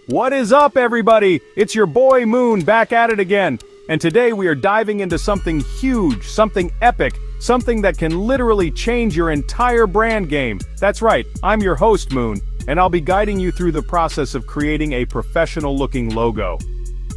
What is up, everybody? It's your boy Moon back at it again. And today we are diving into something huge, something epic, something that can literally change your entire brand game. That's right, I'm your host Moon, and I'll be guiding you through the process of creating a professional-looking logo.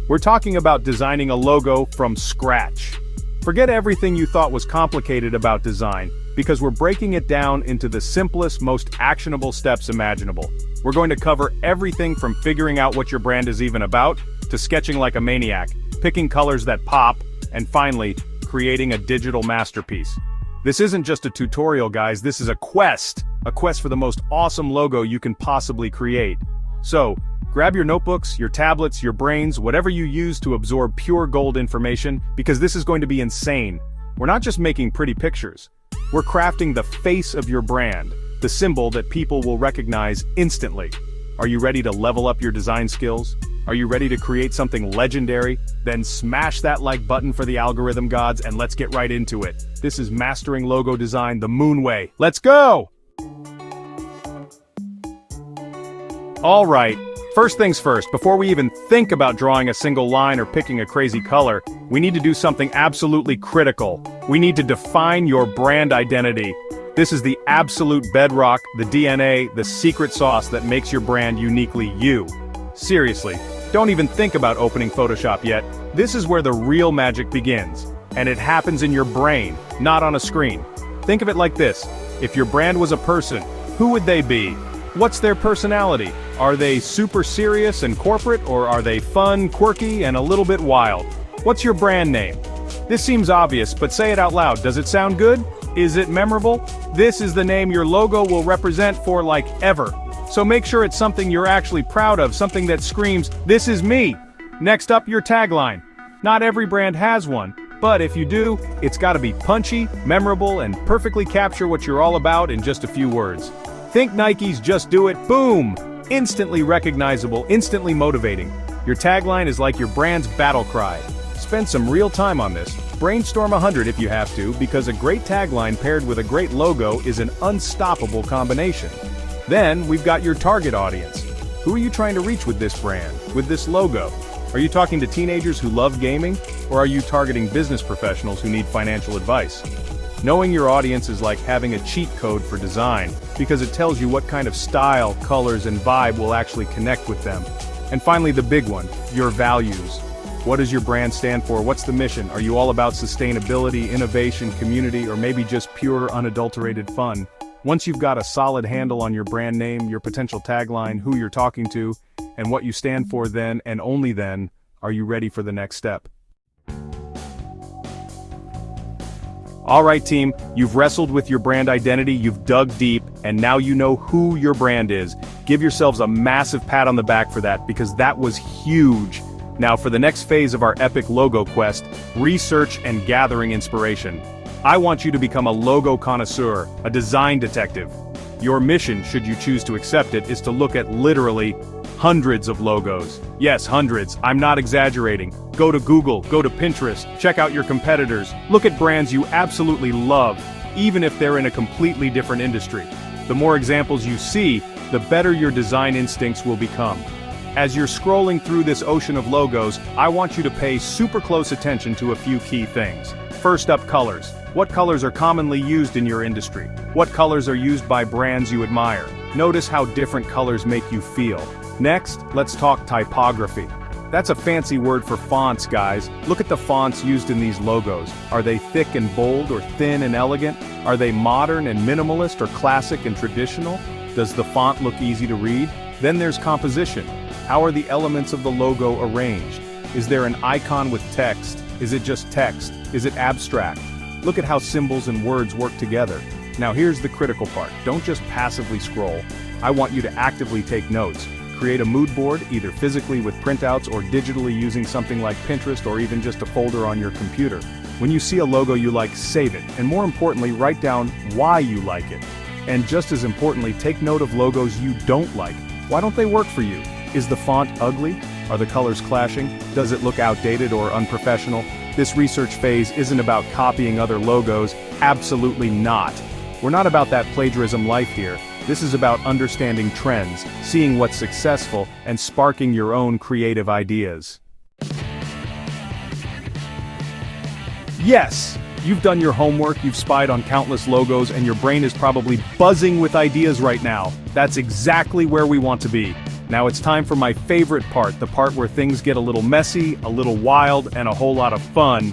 We're talking about designing a logo from scratch. Forget everything you thought was complicated about design, because we're breaking it down into the simplest, most actionable steps imaginable. We're going to cover everything from figuring out what your brand is even about, to sketching like a maniac, picking colors that pop, and finally, creating a digital masterpiece. This isn't just a tutorial, guys, this is a quest for the most awesome logo you can possibly create. So, grab your notebooks, your tablets, your brains, whatever you use to absorb pure gold information, because this is going to be insane. We're not just making pretty pictures. We're crafting the face of your brand, the symbol that people will recognize instantly. Are you ready to level up your design skills? Are you ready to create something legendary? Then smash that like button for the algorithm gods and let's get right into it. This is Mastering Logo Design the Moon Way. Let's go! Alright, first things first, before we even think about drawing a single line or picking a crazy color, we need to do something absolutely critical. We need to define your brand identity. This is the absolute bedrock, the DNA, the secret sauce that makes your brand uniquely you. Seriously, don't even think about opening Photoshop yet. This is where the real magic begins. And it happens in your brain, not on a screen. Think of it like this. If your brand was a person, who would they be? What's their personality? Are they super serious and corporate, or are they fun, quirky, and a little bit wild? What's your brand name? This seems obvious, but say it out loud. Does it sound good? Is it memorable? This is the name your logo will represent for like ever. So make sure it's something you're actually proud of, something that screams, "This is me." Next up, your tagline. Not every brand has one, but if you do, it's gotta be punchy, memorable, and perfectly capture what you're all about in just a few words. Think Nike's Just Do It, boom! Instantly recognizable, instantly motivating. Your tagline is like your brand's battle cry. Spend some real time on this. Brainstorm 100 if you have to, because a great tagline paired with a great logo is an unstoppable combination. Then, we've got your target audience. Who are you trying to reach with this brand, with this logo? Are you talking to teenagers who love gaming, or are you targeting business professionals who need financial advice? Knowing your audience is like having a cheat code for design, because it tells you what kind of style, colors, and vibe will actually connect with them. And finally, the big one, your values. What does your brand stand for? What's the mission? Are you all about sustainability, innovation, community, or maybe just pure, unadulterated fun? Once you've got a solid handle on your brand name, your potential tagline, who you're talking to, and what you stand for, then, and only then, are you ready for the next step? Alright team, you've wrestled with your brand identity, you've dug deep, and now you know who your brand is. Give yourselves a massive pat on the back for that, because that was huge. Now for the next phase of our epic logo quest, research and gathering inspiration. I want you to become a logo connoisseur, a design detective. Your mission, should you choose to accept it, is to look at literally hundreds of logos. Yes, hundreds, I'm not exaggerating. Go to Google, go to Pinterest, check out your competitors, look at brands you absolutely love, even if they're in a completely different industry. The more examples you see, the better your design instincts will become. As you're scrolling through this ocean of logos, I want you to pay super close attention to a few key things. First up, colors. What colors are commonly used in your industry? What colors are used by brands you admire? Notice how different colors make you feel. Next, let's talk typography. That's a fancy word for fonts, guys. Look at the fonts used in these logos. Are they thick and bold, or thin and elegant? Are they modern and minimalist, or classic and traditional? Does the font look easy to read? Then there's composition. How are the elements of the logo arranged? Is there an icon with text? Is it just text? Is it abstract? Look at how symbols and words work together. Now here's the critical part. Don't just passively scroll. I want you to actively take notes. Create a mood board, either physically with printouts or digitally using something like Pinterest or even just a folder on your computer. When you see a logo you like, save it, and more importantly, write down why you like it. And just as importantly, take note of logos you don't like. Why don't they work for you? Is the font ugly? Are the colors clashing? Does it look outdated or unprofessional? This research phase isn't about copying other logos, absolutely not. We're not about that plagiarism life here. This is about understanding trends, seeing what's successful, and sparking your own creative ideas. Yes! You've done your homework, you've spied on countless logos, and your brain is probably buzzing with ideas right now. That's exactly where we want to be. Now it's time for my favorite part, the part where things get a little messy, a little wild, and a whole lot of fun.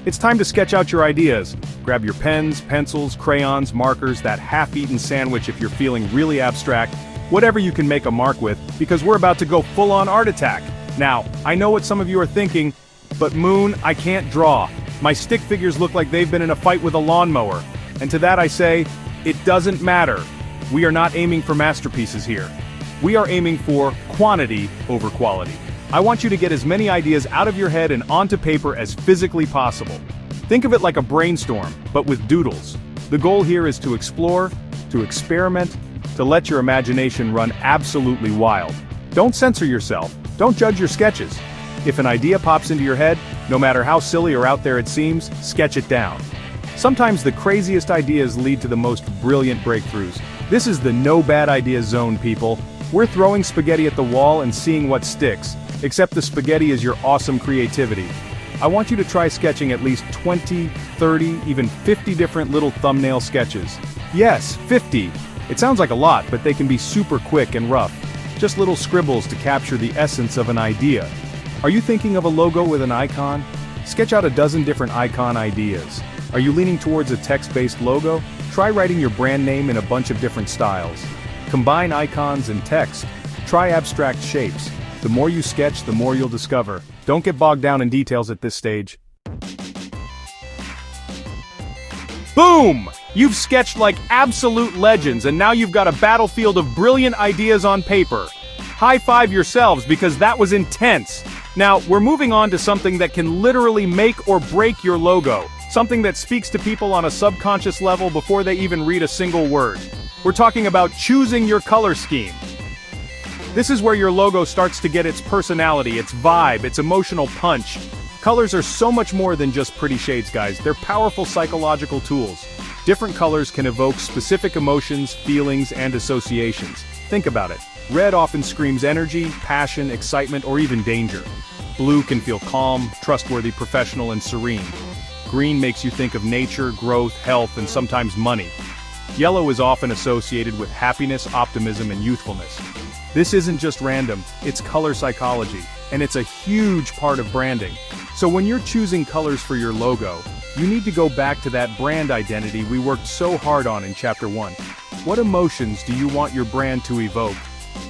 It's time to sketch out your ideas. Grab your pens, pencils, crayons, markers, that half-eaten sandwich if you're feeling really abstract, whatever you can make a mark with, because we're about to go full-on art attack. Now, I know what some of you are thinking, but Moon, I can't draw. My stick figures look like they've been in a fight with a lawnmower. And to that I say, it doesn't matter. We are not aiming for masterpieces here. We are aiming for quantity over quality. I want you to get as many ideas out of your head and onto paper as physically possible. Think of it like a brainstorm, but with doodles. The goal here is to explore, to experiment, to let your imagination run absolutely wild. Don't censor yourself. Don't judge your sketches. If an idea pops into your head, no matter how silly or out there it seems, sketch it down. Sometimes the craziest ideas lead to the most brilliant breakthroughs. This is the no bad ideas zone, people. We're throwing spaghetti at the wall and seeing what sticks, except the spaghetti is your awesome creativity. I want you to try sketching at least 20, 30, even 50 different little thumbnail sketches. Yes, 50. It sounds like a lot, but they can be super quick and rough. Just little scribbles to capture the essence of an idea. Are you thinking of a logo with an icon? Sketch out a dozen different icon ideas. Are you leaning towards a text-based logo? Try writing your brand name in a bunch of different styles. Combine icons and text. Try abstract shapes. The more you sketch, the more you'll discover. Don't get bogged down in details at this stage. Boom! You've sketched like absolute legends, and now you've got a battlefield of brilliant ideas on paper. High five yourselves, because that was intense. Now, we're moving on to something that can literally make or break your logo. Something that speaks to people on a subconscious level before they even read a single word. We're talking about choosing your color scheme. This is where your logo starts to get its personality, its vibe, its emotional punch. Colors are so much more than just pretty shades, guys. They're powerful psychological tools. Different colors can evoke specific emotions, feelings, and associations. Think about it. Red often screams energy, passion, excitement, or even danger. Blue can feel calm, trustworthy, professional, and serene. Green makes you think of nature, growth, health, and sometimes money. Yellow is often associated with happiness, optimism, and youthfulness. This isn't just random, it's color psychology, and it's a huge part of branding. So when you're choosing colors for your logo, you need to go back to that brand identity we worked so hard on in Chapter 1. What emotions do you want your brand to evoke?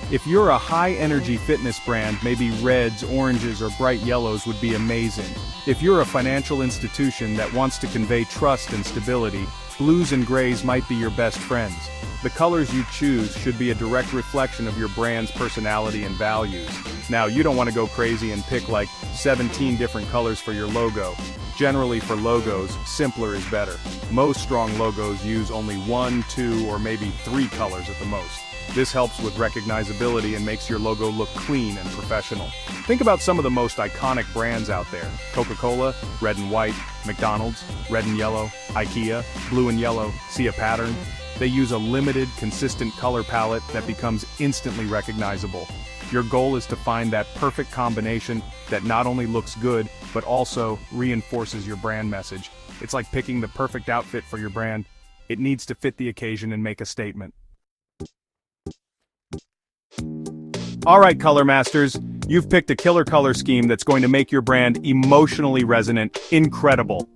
If you're a high-energy fitness brand, maybe reds, oranges, or bright yellows would be amazing. If you're a financial institution that wants to convey trust and stability, blues and grays might be your best friends. The colors you choose should be a direct reflection of your brand's personality and values. Now, you don't want to go crazy and pick like 17 different colors for your logo. Generally for logos, simpler is better. Most strong logos use only 1, 2, or maybe 3 colors at the most. This helps with recognizability and makes your logo look clean and professional. Think about some of the most iconic brands out there. Coca-Cola, red and white, McDonald's, red and yellow, IKEA, blue and yellow. See a pattern? They use a limited, consistent color palette that becomes instantly recognizable. Your goal is to find that perfect combination that not only looks good, but also reinforces your brand message. It's like picking the perfect outfit for your brand. It needs to fit the occasion and make a statement. Alright, color masters, you've picked a killer color scheme that's going to make your brand emotionally resonant, incredible.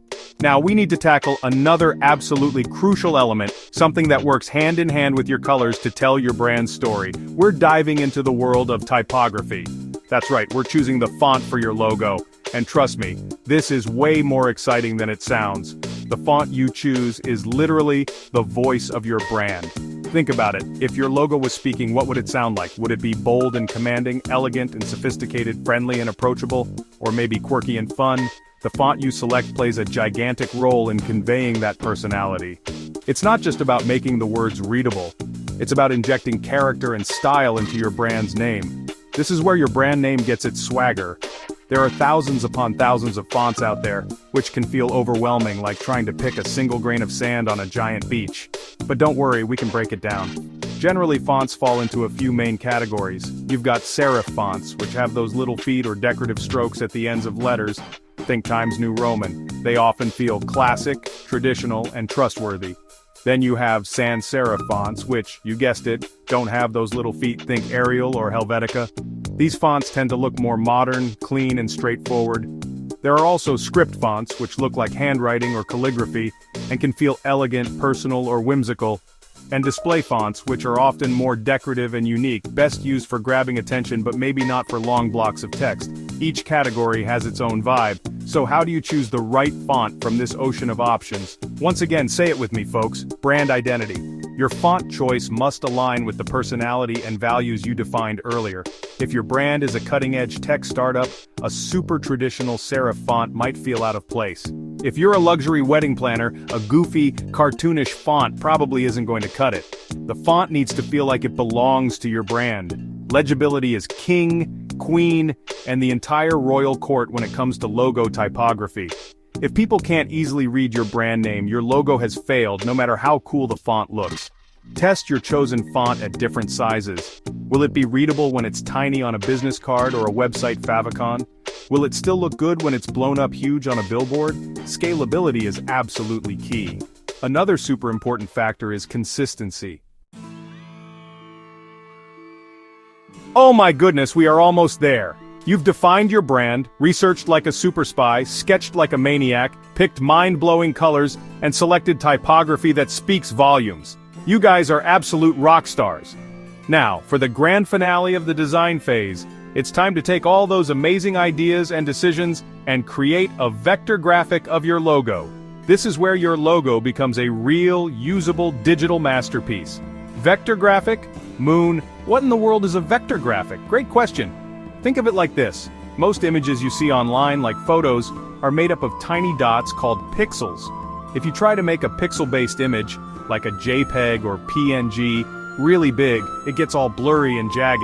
Now we need to tackle another absolutely crucial element, something that works hand in hand with your colors to tell your brand's story. We're diving into the world of typography. That's right, we're choosing the font for your logo. And trust me, this is way more exciting than it sounds. The font you choose is literally the voice of your brand. Think about it. If your logo was speaking, what would it sound like? Would it be bold and commanding, elegant and sophisticated, friendly and approachable, or maybe quirky and fun? The font you select plays a gigantic role in conveying that personality. It's not just about making the words readable. It's about injecting character and style into your brand's name. This is where your brand name gets its swagger. There are thousands upon thousands of fonts out there, which can feel overwhelming, like trying to pick a single grain of sand on a giant beach. But don't worry, we can break it down. Generally, fonts fall into a few main categories. You've got serif fonts, which have those little feet or decorative strokes at the ends of letters. Think Times New Roman. They often feel classic, traditional, and trustworthy. Then you have sans serif fonts, which, you guessed it, don't have those little feet. Think Arial or Helvetica. These fonts tend to look more modern, clean, and straightforward. There are also script fonts, which look like handwriting or calligraphy, and can feel elegant, personal, or whimsical. And display fonts, which are often more decorative and unique, best used for grabbing attention but maybe not for long blocks of text. Each category has its own vibe, so how do you choose the right font from this ocean of options? Once again, say it with me, folks: brand identity. Your font choice must align with the personality and values you defined earlier. If your brand is a cutting-edge tech startup, a super traditional serif font might feel out of place. If you're a luxury wedding planner, a goofy, cartoonish font probably isn't going to cut it. The font needs to feel like it belongs to your brand. Legibility is king, queen, and the entire royal court when it comes to logo typography. If people can't easily read your brand name, your logo has failed, no matter how cool the font looks. Test your chosen font at different sizes. Will it be readable when it's tiny on a business card or a website favicon? Will it still look good when it's blown up huge on a billboard? Scalability is absolutely key. Another super important factor is consistency. Oh my goodness, we are almost there. You've defined your brand, researched like a super spy, sketched like a maniac, picked mind-blowing colors, and selected typography that speaks volumes. You guys are absolute rock stars. Now, for the grand finale of the design phase, it's time to take all those amazing ideas and decisions and create a vector graphic of your logo. This is where your logo becomes a real, usable digital masterpiece. Vector graphic? Moon, what in the world is a vector graphic? Great question. Think of it like this. Most images you see online, like photos, are made up of tiny dots called pixels. If you try to make a pixel-based image, like a JPEG or PNG, really big, it gets all blurry and jagged.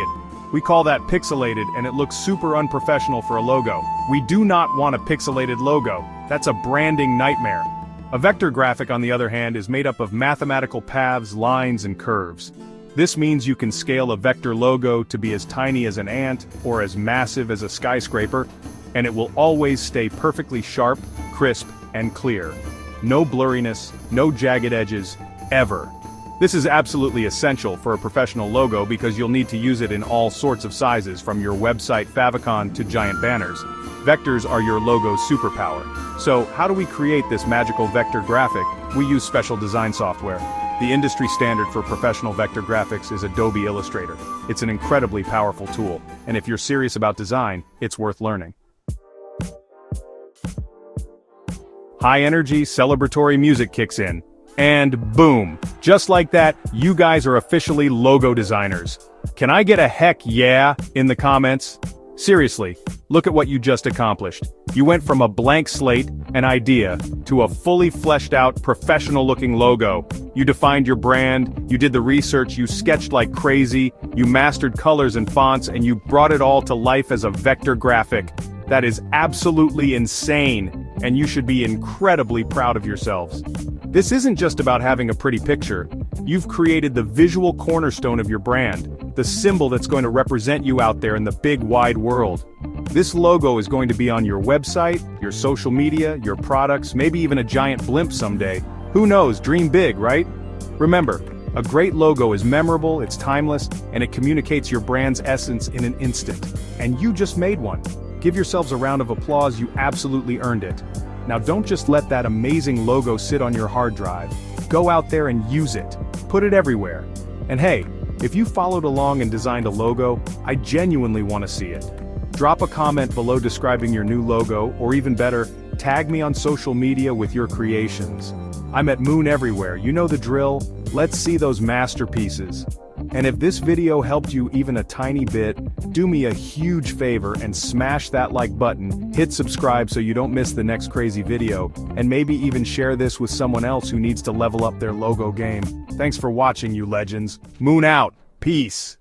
We call that pixelated, and it looks super unprofessional for a logo. We do not want a pixelated logo. That's a branding nightmare. A vector graphic, on the other hand, is made up of mathematical paths, lines, and curves. This means you can scale a vector logo to be as tiny as an ant or as massive as a skyscraper, and it will always stay perfectly sharp, crisp, and clear. No blurriness, no jagged edges, ever. This is absolutely essential for a professional logo because you'll need to use it in all sorts of sizes, from your website favicon to giant banners. Vectors are your logo's superpower. So, how do we create this magical vector graphic? We use special design software. The industry standard for professional vector graphics is Adobe Illustrator. It's an incredibly powerful tool, and if you're serious about design, it's worth learning. High-energy, celebratory music kicks in. And boom! Just like that, you guys are officially logo designers. Can I get a heck yeah in the comments? Seriously, look at what you just accomplished. You went from a blank slate, an idea, to a fully fleshed out, professional-looking logo. You defined your brand, you did the research, you sketched like crazy, you mastered colors and fonts, and you brought it all to life as a vector graphic. That is absolutely insane, and you should be incredibly proud of yourselves. This isn't just about having a pretty picture. You've created the visual cornerstone of your brand, the symbol that's going to represent you out there in the big wide world. This logo is going to be on your website, your social media, your products, maybe even a giant blimp someday. Who knows, dream big, right? Remember, a great logo is memorable, it's timeless, and it communicates your brand's essence in an instant. And you just made one. Give yourselves a round of applause, you absolutely earned it. Now don't just let that amazing logo sit on your hard drive. Go out there and use it. Put it everywhere. And hey, if you followed along and designed a logo, I genuinely want to see it. Drop a comment below describing your new logo, or even better, tag me on social media with your creations. I'm at Moon Everywhere, you know the drill. Let's see those masterpieces. And if this video helped you even a tiny bit, do me a huge favor and smash that like button, hit subscribe so you don't miss the next crazy video, and maybe even share this with someone else who needs to level up their logo game. Thanks for watching, you legends. Moon out. Peace.